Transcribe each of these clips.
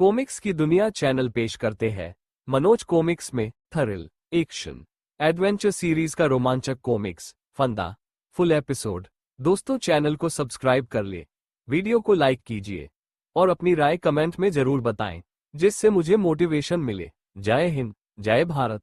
Comics की दुनिया channel पेश करते हैं मनोज कॉमिक्स में थ्रिल, एक्शन, एडवेंचर सीरीज का रोमांचक कॉमिक्स फंदा फुल एपिसोड। दोस्तों चैनल को सब्सक्राइब कर ले, वीडियो को लाइक कीजिए और अपनी राय कमेंट में जरूर बताएं, जिससे मुझे मोटिवेशन मिले। जय हिंद, जय भारत।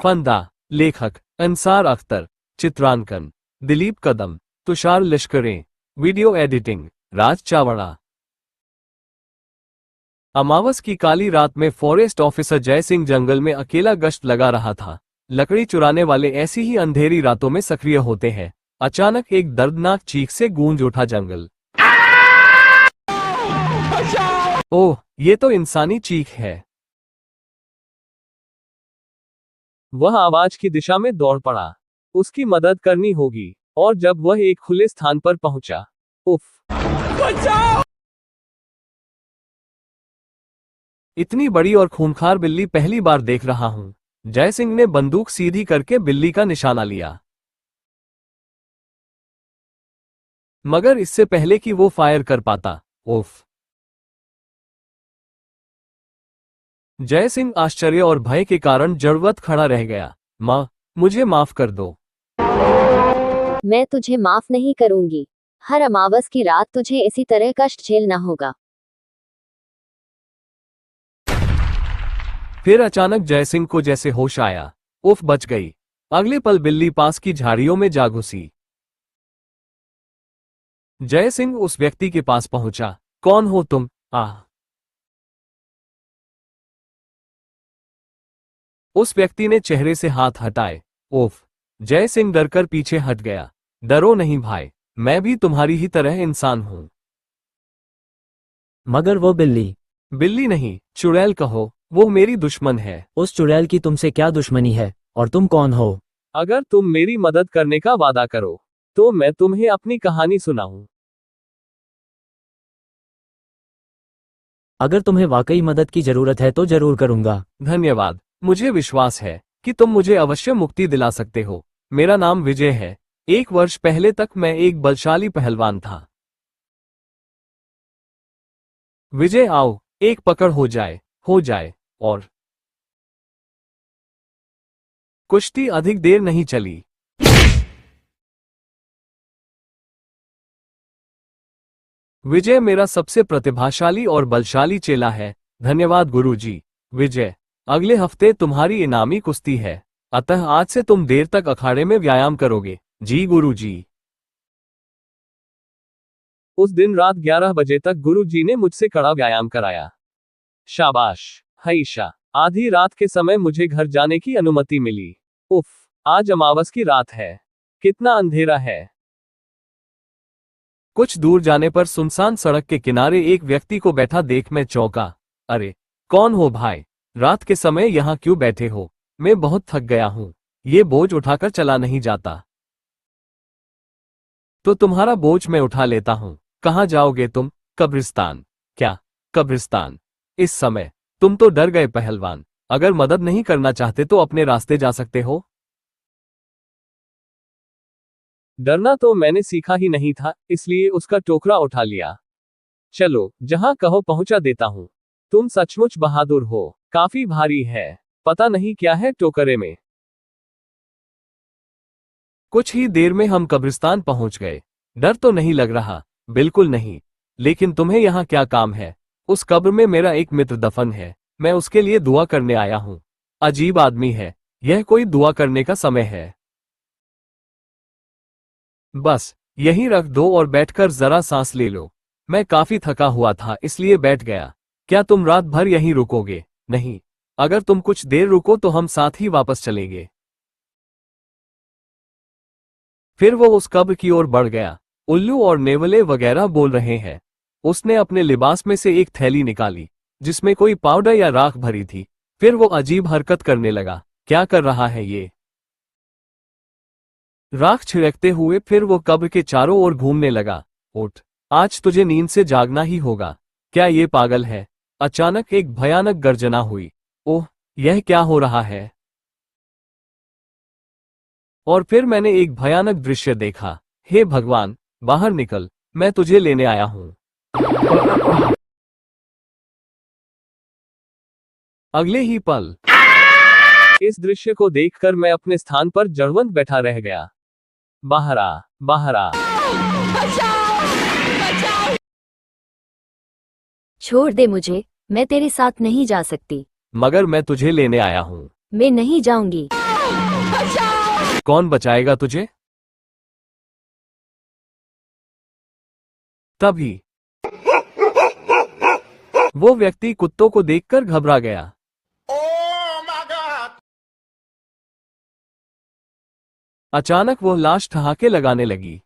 फंदा, लेखक अंसार अख्तर, चित्रांकन दिलीप कदम, तुषार लश्करे, वीडियो एडिटिंग राज चावड़ा। अमावस की काली रात में फॉरेस्ट ऑफिसर जय सिंह जंगल में अकेला गश्त लगा रहा था। लकड़ी चुराने वाले ऐसी ही अंधेरी रातों में सक्रिय होते हैं। अचानक एक दर्दनाक चीख से गूंज उठा जंगल। ओह, ये तो इंसानी चीख है। वह आवाज की दिशा में दौड़ पड़ा। उसकी मदद करनी होगी। और जब वह एक खुले स्थान पर पहुंचा, उफ, बचाओ! इतनी बड़ी और खूंखार बिल्ली पहली बार देख रहा हूं। जय सिंह ने बंदूक सीधी करके बिल्ली का निशाना लिया, मगर इससे पहले कि वो फायर कर पाता, उफ! जय सिंह आश्चर्य और भय के कारण जड़वत खड़ा रह गया। माँ, मुझे माफ कर दो। मैं तुझे माफ नहीं करूंगी। हर अमावस की रात तुझे इसी तरह कष्ट झेलना होगा। फिर अचानक जय सिंह को जैसे होश आया। उफ, बच गई। अगले पल बिल्ली पास की झाड़ियों में जा घुसी। जय सिंह उस व्यक्ति के पास पहुंचा। कौन हो तुम? आह! उस व्यक्ति ने चेहरे से हाथ हटाए। उफ! जय सिंह डरकर पीछे हट गया। डरो नहीं भाई, मैं भी तुम्हारी ही तरह इंसान हूं। मगर वो बिल्ली? बिल्ली नहीं, चुड़ैल कहो। वो मेरी दुश्मन है। उस चुड़ैल की तुमसे क्या दुश्मनी है? और तुम कौन हो? अगर तुम मेरी मदद करने का वादा करो, तो मैं तुम्हें अपनी कहानी सुनाऊं। अगर तुम्हें वाकई मदद की जरूरत है तो जरूर करूंगा। धन्यवाद। मुझे विश्वास है कि तुम मुझे अवश्य मुक्ति दिला सकते हो। मेरा नाम विजय है। 1 वर्ष पहले तक मैं एक बलशाली पहलवान था। विजय, आओ, एक पकड़ हो जाए। और कुश्ती अधिक देर नहीं चली। विजय मेरा सबसे प्रतिभाशाली और बलशाली चेला है। धन्यवाद गुरुजी। विजय, अगले हफ्ते तुम्हारी इनामी कुश्ती है, अतः आज से तुम देर तक अखाड़े में व्यायाम करोगे। जी गुरुजी। उस दिन रात 11 बजे तक गुरुजी ने मुझसे कड़ा व्यायाम कराया। शाबाश हईशा। आधी रात के समय मुझे घर जाने की अनुमति मिली। उफ, आज अमावस की रात है। कितना अंधेरा है। कुछ दूर जाने पर सुनसान सड़क के किनारे एक व्यक्ति को बैठा देख मैं चौंका। अरे, कौन हो भाई? रात के समय यहाँ क्यों बैठे हो? मैं बहुत थक गया हूँ। ये बोझ उठाकर चला नहीं जाता। तो तुम्हारा बोझ मैं उठा लेता हूँ। कहाँ जाओगे तुम? कब्रिस्तान। क्या कब्रिस्तान? इस समय? तुम तो डर गए पहलवान। अगर मदद नहीं करना चाहते तो अपने रास्ते जा सकते हो। डरना तो मैंने सीखा ही नहीं था, इसलिए उसका टोकरा उठा लिया। चलो, जहां कहो पहुंचा देता हूं। तुम सचमुच बहादुर हो। काफी भारी है। पता नहीं क्या है टोकरे में। कुछ ही देर में हम कब्रिस्तान पहुंच गए। डर तो नहीं लग रहा? बिल्कुल नहीं। लेकिन तुम्हें यहाँ क्या काम है? उस कब्र में मेरा एक मित्र दफन है। मैं उसके लिए दुआ करने आया हूँ। अजीब आदमी है। यह कोई दुआ करने का समय है? बस यहीं रख दो और बैठकर जरा सांस ले लो। मैं काफी थका हुआ था इसलिए बैठ गया। क्या तुम रात भर यहीं रुकोगे? नहीं, अगर तुम कुछ देर रुको तो हम साथ ही वापस चलेंगे। फिर वो उस कब्र की ओर बढ़ गया। उल्लू और नेवले वगैरह बोल रहे हैं। उसने अपने लिबास में से एक थैली निकाली, जिसमें कोई पाउडर या राख भरी थी। फिर वो अजीब हरकत करने लगा। क्या कर रहा है ये? राख छिड़कते हुए फिर वो कब्र के चारों ओर घूमने लगा। उठ, आज तुझे नींद से जागना ही होगा। क्या ये पागल है? अचानक एक भयानक गर्जना हुई। ओह, यह क्या हो रहा है? और फिर मैंने एक भयानक दृश्य देखा। हे भगवान, बाहर निकल, मैं तुझे लेने आया हूं। अगले ही पल इस दृश्य को देखकर मैं अपने स्थान पर जड़वंत बैठा रह गया। बाहर आ, बाहर आ। छोड़ दे मुझे, मैं तेरे साथ नहीं जा सकती। मगर मैं तुझे लेने आया हूं। मैं नहीं जाऊंगी। कौन बचाएगा तुझे? तभी वो व्यक्ति कुत्तों को देखकर घबरा गया। अचानक वो लाश ठहाके लगाने लगी।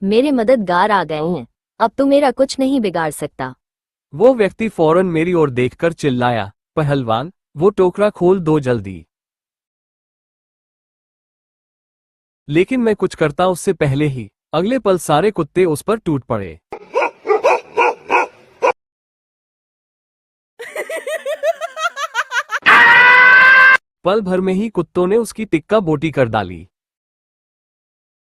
मेरे मददगार आ गए हैं, अब तू मेरा कुछ नहीं बिगाड़ सकता। वो व्यक्ति फौरन मेरी ओर देखकर चिल्लाया, पहलवान, वो टोकरा खोल दो जल्दी। लेकिन मैं कुछ करता उससे पहले ही अगले पल सारे कुत्ते उस पर टूट पड़े। पल भर में ही कुत्तों ने उसकी टिक्का बोटी कर डाली।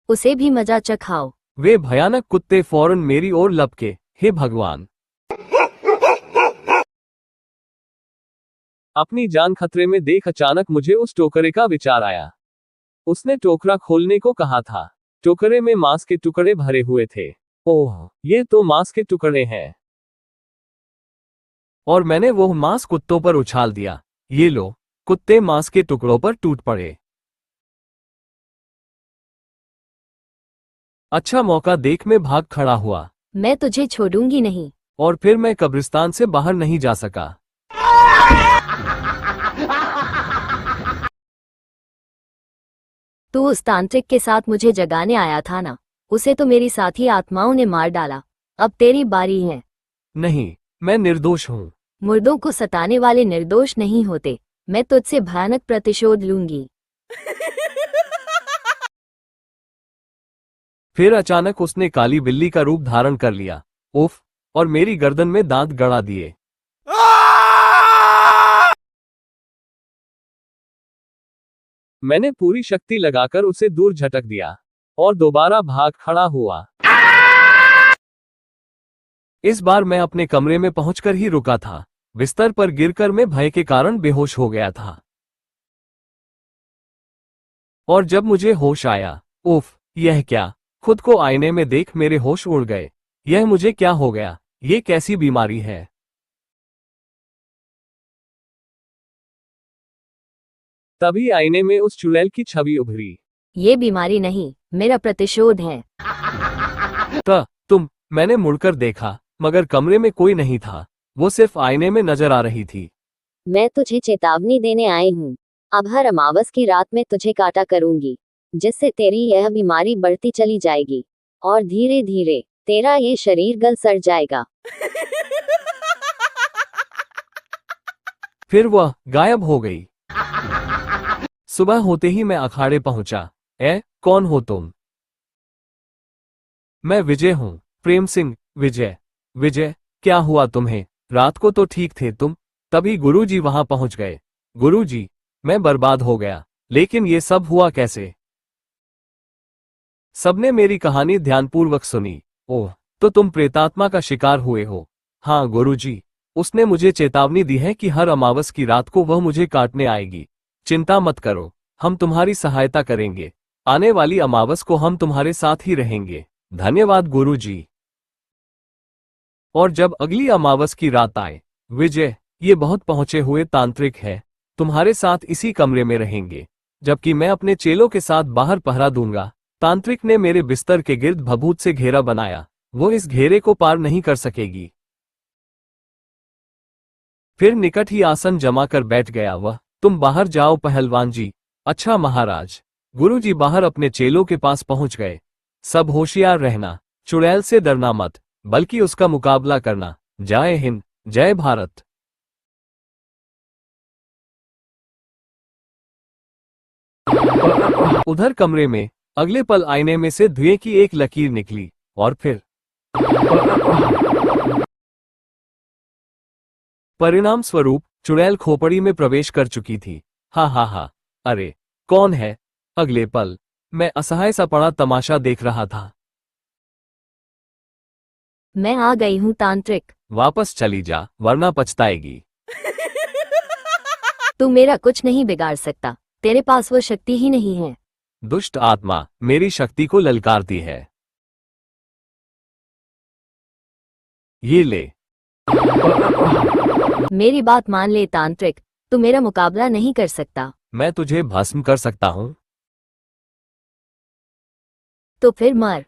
उसे भी मजा चखाओ। वे भयानक कुत्ते फौरन मेरी ओर लपके। हे भगवान! अपनी जान खतरे में देख अचानक मुझे उस टोकरे का विचार आया। उसने टोकरा खोलने को कहा था। टोकरे में मांस के टुकड़े भरे हुए थे। ओह, ये तो मांस के टुकड़े हैं। और मैंने वो मांस कुत्तों पर उछाल दिया। ये लो, कुत्ते मांस के टुकड़ों पर टूट पड़े। अच्छा मौका देख मैं भाग खड़ा हुआ। मैं तुझे छोड़ूंगी नहीं। और फिर मैं कब्रिस्तान से बाहर नहीं जा सका। तू उस तांत्रिक के साथ मुझे जगाने आया था ना, उसे तो मेरी साथी आत्माओं ने मार डाला। अब तेरी बारी है। नहीं, मैं निर्दोष हूं। मुर्दों को सताने वाले निर्दोष नहीं होते। मैं तुझसे भयानक प्रतिशोध लूंगी। फिर अचानक उसने काली बिल्ली का रूप धारण कर लिया। उफ! और मेरी गर्दन में दांत गड़ा दिए। मैंने पूरी शक्ति लगाकर उसे दूर झटक दिया और दोबारा भाग खड़ा हुआ। इस बार मैं अपने कमरे में पहुंचकर ही रुका था। बिस्तर पर गिरकर मैं भय के कारण बेहोश हो गया था। और जब मुझे होश आया, उफ! यह क्या? खुद को आईने में देख मेरे होश उड़ गए। यह मुझे क्या हो गया? ये कैसी बीमारी है? तभी आईने में उस चुड़ैल की छवि उभरी। ये बीमारी नहीं, मेरा प्रतिशोध है। मैंने मुड़कर देखा, मगर कमरे में कोई नहीं था। वो सिर्फ आईने में नजर आ रही थी। मैं तुझे चेतावनी देने आई हूँ। अब हर अमावस की रात में तुझे काटा करूंगी, जिससे तेरी यह बीमारी बढ़ती चली जाएगी और धीरे धीरे तेरा ये शरीर गल सड़ जाएगा। फिर वह गायब हो गई। सुबह होते ही मैं अखाड़े पहुंचा। कौन हो तुम? मैं विजय हूं, प्रेम सिंह। विजय, क्या हुआ तुम्हें? रात को तो ठीक थे तुम। तभी गुरुजी वहां पहुंच गए। गुरुजी, मैं बर्बाद हो गया। लेकिन ये सब हुआ कैसे? सबने मेरी कहानी ध्यानपूर्वक सुनी। ओह, तो तुम प्रेतात्मा का शिकार हुए हो। हाँ गुरुजी, उसने मुझे चेतावनी दी है कि हर अमावस की रात को वह मुझे काटने आएगी। चिंता मत करो, हम तुम्हारी सहायता करेंगे। आने वाली अमावस को हम तुम्हारे साथ ही रहेंगे। धन्यवाद गुरुजी। और जब अगली अमावस की रात आए, विजय, ये बहुत पहुंचे हुए तांत्रिक है, तुम्हारे साथ इसी कमरे में रहेंगे, जबकि मैं अपने चेलों के साथ बाहर पहरा दूंगा। तांत्रिक ने मेरे बिस्तर के गिर्द भभूत से घेरा बनाया। वो इस घेरे को पार नहीं कर सकेगी। फिर निकट ही आसन जमा कर बैठ गया वह। तुम बाहर जाओ पहलवान जी। अच्छा महाराज। गुरुजी बाहर अपने चेलों के पास पहुंच गए। सब होशियार रहना, चुड़ैल से डरना मत, बल्कि उसका मुकाबला करना। जय हिंद, जय भारत। उधर कमरे में अगले पल आईने में से धुएं की एक लकीर निकली और फिर परिणाम स्वरूप चुड़ैल खोपड़ी में प्रवेश कर चुकी थी। हा हा हा। अरे कौन है? अगले पल मैं असहाय सा पड़ा तमाशा देख रहा था। मैं आ गई हूँ तांत्रिक। वापस चली जा वरना पछताएगी। तू मेरा कुछ नहीं बिगाड़ सकता, तेरे पास वो शक्ति ही नहीं है। दुष्ट आत्मा मेरी शक्ति को ललकारती है। ये ले। मेरी बात मान ले तांत्रिक, तू मेरा मुकाबला नहीं कर सकता। मैं तुझे भस्म कर सकता हूँ। तो फिर मर।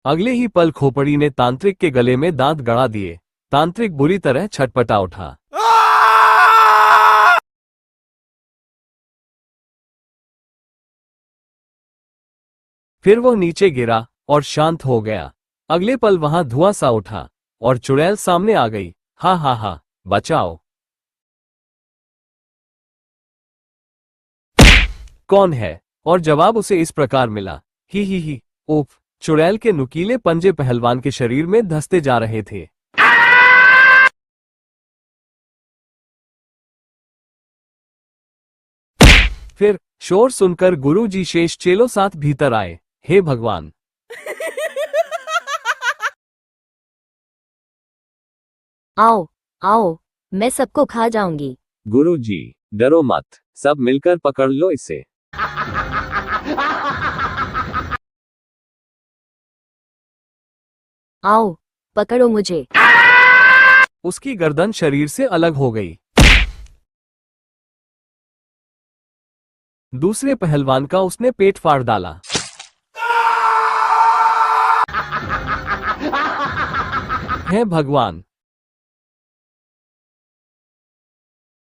अगले ही पल खोपड़ी ने तांत्रिक के गले में दांत गड़ा दिए। तांत्रिक बुरी तरह छटपटा उठा। फिर वो नीचे गिरा और शांत हो गया। अगले पल वहां धुआं सा उठा और चुड़ैल सामने आ गई। हा हा हा, बचाओ। कौन है? और जवाब उसे इस प्रकार मिला। ही ओफ। चुड़ैल के नुकीले पंजे पहलवान के शरीर में धंसते जा रहे थे। फिर शोर सुनकर गुरुजी शेष चेलों साथ भीतर आए। हे भगवान! आओ आओ, मैं सबको खा जाऊंगी। गुरुजी, डरो मत, सब मिलकर पकड़ लो इसे। आओ, पकड़ो मुझे। उसकी गर्दन शरीर से अलग हो गई। दूसरे पहलवान का उसने पेट फाड़ डाला। हे भगवान!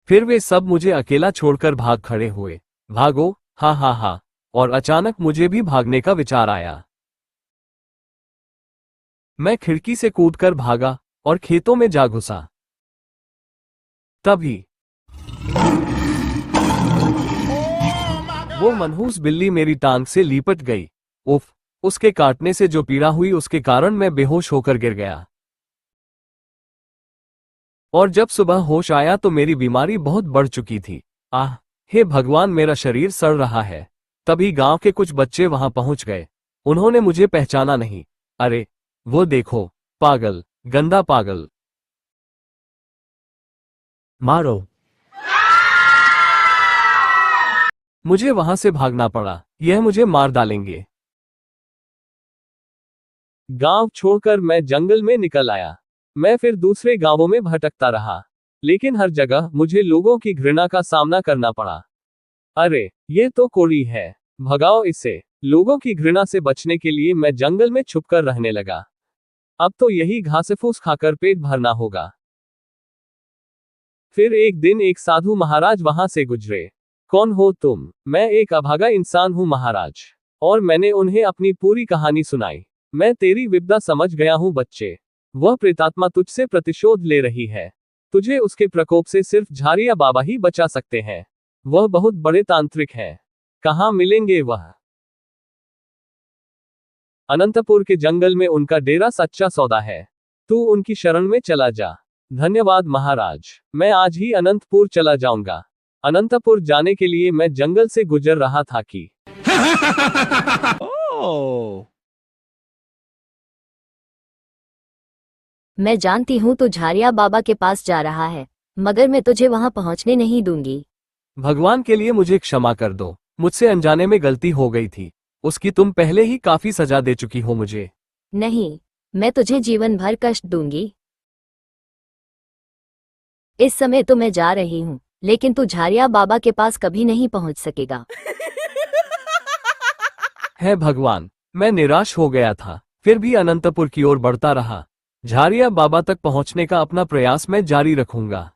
फिर वे सब मुझे अकेला छोड़कर भाग खड़े हुए। भागो, हा हा हा। और अचानक मुझे भी भागने का विचार आया। मैं खिड़की से कूदकर भागा और खेतों में जा घुसा। तभी वो मनहूस बिल्ली मेरी टांग से लिपट गई। उफ! उसके काटने से जो पीड़ा हुई उसके कारण मैं बेहोश होकर गिर गया। और जब सुबह होश आया तो मेरी बीमारी बहुत बढ़ चुकी थी। आह! हे भगवान, मेरा शरीर सड़ रहा है। तभी गांव के कुछ बच्चे वहां पहुंच गए। उन्होंने मुझे पहचाना नहीं। अरे वो देखो, पागल, गंदा पागल। मारो। मुझे वहां से भागना पड़ा। यह मुझे मार डालेंगे। गांव छोड़कर मैं जंगल में निकल आया। मैं फिर दूसरे गांवों में भटकता रहा, लेकिन हर जगह मुझे लोगों की घृणा का सामना करना पड़ा। अरे ये तो कोड़ी है, भगाओ इसे। लोगों की घृणा से बचने के लिए मैं जंगल में छुपकर रहने लगा। अब तो यही घास-फूस खाकर पेट भरना होगा। फिर एक दिन एक साधु महाराज वहां से गुजरे। कौन हो तुम? मैं एक अभागा इंसान हूं महाराज। और मैंने उन्हें अपनी पूरी कहानी सुनाई। मैं तेरी विपदा समझ गया हूं बच्चे। वह प्रेतात्मा तुझसे प्रतिशोध ले रही है। तुझे उसके प्रकोप से सिर्फ झारिया बाबा ही बचा सकते हैं। वह बहुत बड़े तांत्रिक हैं। कहाँ मिलेंगे वह? अनंतपुर के जंगल में उनका डेरा सच्चा सौदा है। तू उनकी शरण में चला जा। धन्यवाद महाराज, मैं आज ही अनंतपुर चला जाऊंगा। अनंतपुर जाने के लिए मैं जंगल से गुजर रहा था कि मैं जानती हूँ तू झारिया बाबा के पास जा रहा है, मगर मैं तुझे वहां पहुंचने नहीं दूंगी। भगवान के लिए मुझे क्षमा कर दो। मुझसे अनजाने में गलती हो गई थी। उसकी तुम पहले ही काफी सजा दे चुकी हो मुझे। नहीं, मैं तुझे जीवन भर कष्ट दूंगी। इस समय तो मैं जा रही हूँ, लेकिन तू झारिया बाबा के पास कभी नहीं पहुंच सकेगा। है भगवान, मैं निराश हो गया था, फिर भी अनंतपुर की ओर बढ़ता रहा। झारिया बाबा तक पहुंचने का अपना प्रयास मैं जारी रखूंगा।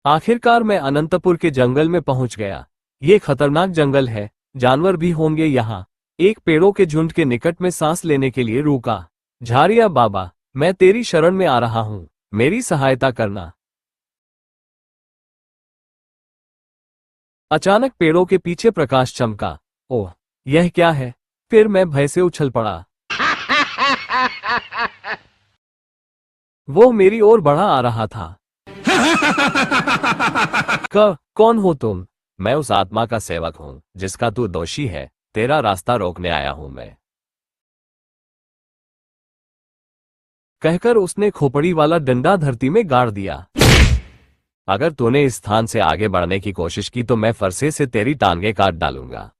आखिरकार मैं अनंतपुर के जंगल में पहुंच गया। ये खतरनाक जंगल है, जानवर भी होंगे यहाँ। एक पेड़ों के झुंड के निकट में सांस लेने के लिए रुका। झारिया बाबा, मैं तेरी शरण में आ रहा हूँ, मेरी सहायता करना। अचानक पेड़ों के पीछे प्रकाश चमका। ओह, यह क्या है? फिर मैं भय से उछल पड़ा। वो मेरी ओर बढ़ा आ रहा था। कौन हो तुम? मैं उस आत्मा का सेवक हूं जिसका तू दोषी है। तेरा रास्ता रोकने आया हूं मैं, कहकर उसने खोपड़ी वाला डंडा धरती में गाड़ दिया। अगर तूने इस स्थान से आगे बढ़ने की कोशिश की तो मैं फरसे से तेरी टांगे काट डालूंगा।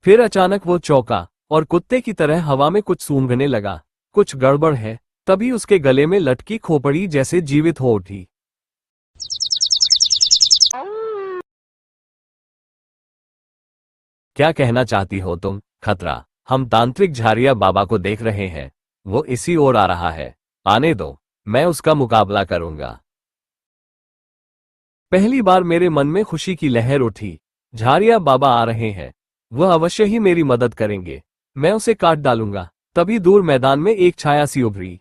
फिर अचानक वो चौंका और कुत्ते की तरह हवा में कुछ सूंघने लगा। कुछ गड़बड़ है। तभी उसके गले में लटकी खोपड़ी जैसे जीवित हो उठी। क्या कहना चाहती हो तुम? खतरा। हम तांत्रिक झारिया बाबा को देख रहे हैं। वो इसी ओर आ रहा है। आने दो, मैं उसका मुकाबला करूंगा। पहली बार मेरे मन में खुशी की लहर उठी। झारिया बाबा आ रहे हैं। वह अवश्य ही मेरी मदद करेंगे। मैं उसे काट डालूंगा। तभी दूर मैदान में एक छाया सी उभरी,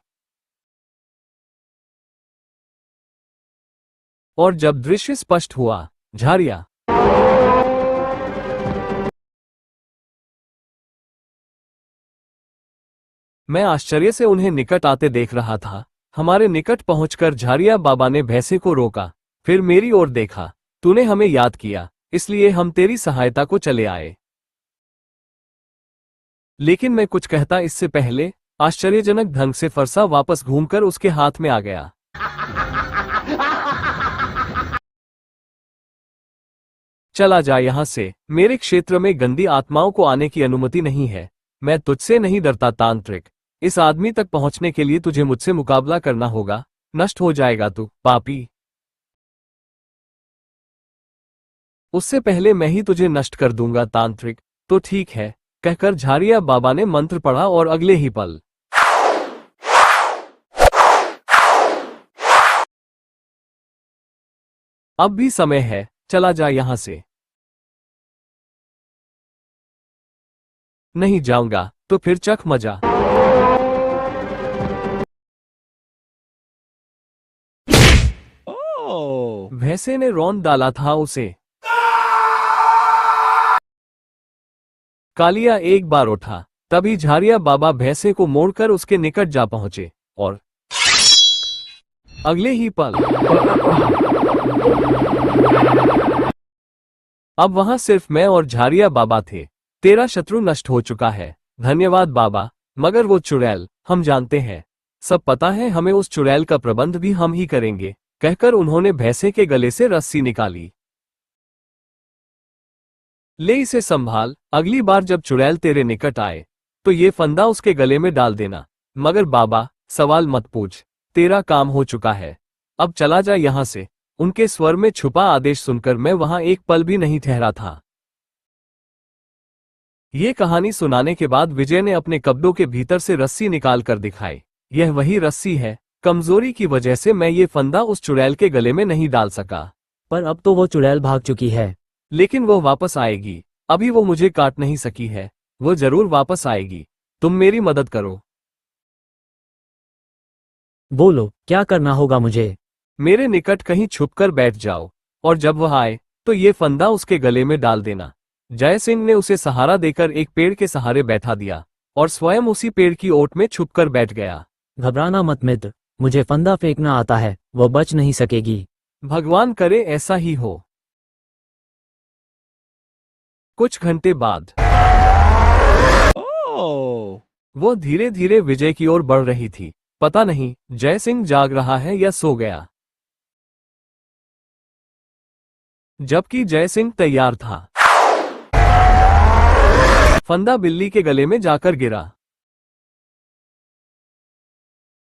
और जब दृश्य स्पष्ट हुआ, झारिया मैं आश्चर्य से उन्हें निकट आते देख रहा था। हमारे निकट पहुंचकर झारिया बाबा ने भैंसे को रोका, फिर मेरी ओर देखा। तूने हमें याद किया, इसलिए हम तेरी सहायता को चले आए। लेकिन मैं कुछ कहता इससे पहले आश्चर्यजनक ढंग से फरसा वापस घूमकर उसके हाथ में आ गया। चला जा यहां से। मेरे क्षेत्र में गंदी आत्माओं को आने की अनुमति नहीं है। मैं तुझसे नहीं डरता तांत्रिक। इस आदमी तक पहुंचने के लिए तुझे मुझसे मुकाबला करना होगा। नष्ट हो जाएगा तू, पापी। उससे पहले मैं ही तुझे नष्ट कर दूंगा तांत्रिक। तो ठीक है, कहकर झारिया बाबा ने मंत्र पढ़ा और अगले ही पल अब भी समय है, चला जा यहां से। नहीं जाऊंगा तो फिर चख मजा। भैंसे ने रौंद डाला था उसे। कालिया एक बार उठा, तभी झारिया बाबा भैंसे को मोड़कर उसके निकट जा पहुंचे, और अगले ही पल अब वहां सिर्फ मैं और झारिया बाबा थे। तेरा शत्रु नष्ट हो चुका है। धन्यवाद बाबा। मगर वो चुड़ैल, हम जानते हैं, सब पता है हमें। उस चुड़ैल का प्रबंध भी हम ही करेंगे, कहकर उन्होंने भैंसे के गले से रस्सी निकाली। ले इसे संभाल। अगली बार जब चुड़ैल तेरे निकट आए तो ये फंदा उसके गले में डाल देना। मगर बाबा, सवाल मत पूछ। तेरा काम हो चुका है। अब चला जा यहां से। उनके स्वर में छुपा आदेश सुनकर मैं वहां एक पल भी नहीं ठहरा था। ये कहानी सुनाने के बाद विजय ने अपने कपड़ों के भीतर से रस्सी निकाल कर दिखाई। यह वही रस्सी है। कमजोरी की वजह से मैं ये फंदा उस चुड़ैल के गले में नहीं डाल सका। पर अब तो वो चुड़ैल भाग चुकी है। लेकिन वो वापस आएगी। अभी वो मुझे काट नहीं सकी है। वो जरूर वापस आएगी। तुम मेरी मदद करो। बोलो, क्या करना होगा मुझे? मेरे निकट कहीं छुपकर बैठ जाओ, और जब वह आए तो ये फंदा उसके गले में डाल देना। जय सिंह ने उसे सहारा देकर एक पेड़ के सहारे बैठा दिया और स्वयं उसी पेड़ की ओट में छुपकर बैठ गया। घबराना मत मित्र, मुझे फंदा फेंकना आता है, वो बच नहीं सकेगी। भगवान करे ऐसा ही हो। कुछ घंटे बाद वो धीरे धीरे विजय की ओर बढ़ रही थी। पता नहीं जय सिंह जाग रहा है या सो गया। जबकि जय सिंह तैयार था, फंदा बिल्ली के गले में जाकर गिरा।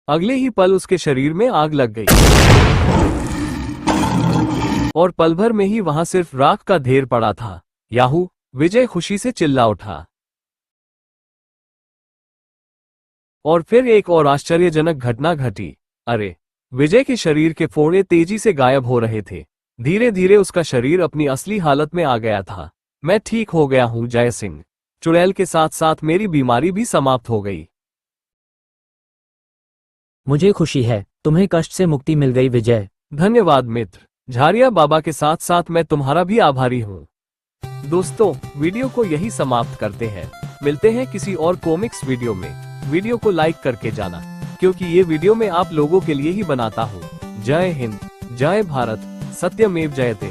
अगले ही पल उसके शरीर में आग लग गई, और पल भर में ही वहां सिर्फ राख का ढेर पड़ा था। याहू! विजय खुशी से चिल्ला उठा। और फिर एक और आश्चर्यजनक घटना घटी। अरे! विजय के शरीर के फोड़े तेजी से गायब हो रहे थे। धीरे धीरे उसका शरीर अपनी असली हालत में आ गया था। मैं ठीक हो गया हूं जय सिंह। चुड़ैल के साथ साथ मेरी बीमारी भी समाप्त हो गई। मुझे खुशी है, तुम्हें कष्ट से मुक्ति मिल गई विजय। धन्यवाद मित्र। झारिया बाबा के साथ साथ मैं तुम्हारा भी आभारी हूं। दोस्तों वीडियो को यही समाप्त करते हैं। मिलते हैं किसी और कॉमिक्स वीडियो में। वीडियो को लाइक करके जाना, क्योंकि ये वीडियो मैं आप लोगों के लिए ही बनाता हूँ। जय हिंद, जय भारत, सत्यमेव जयते।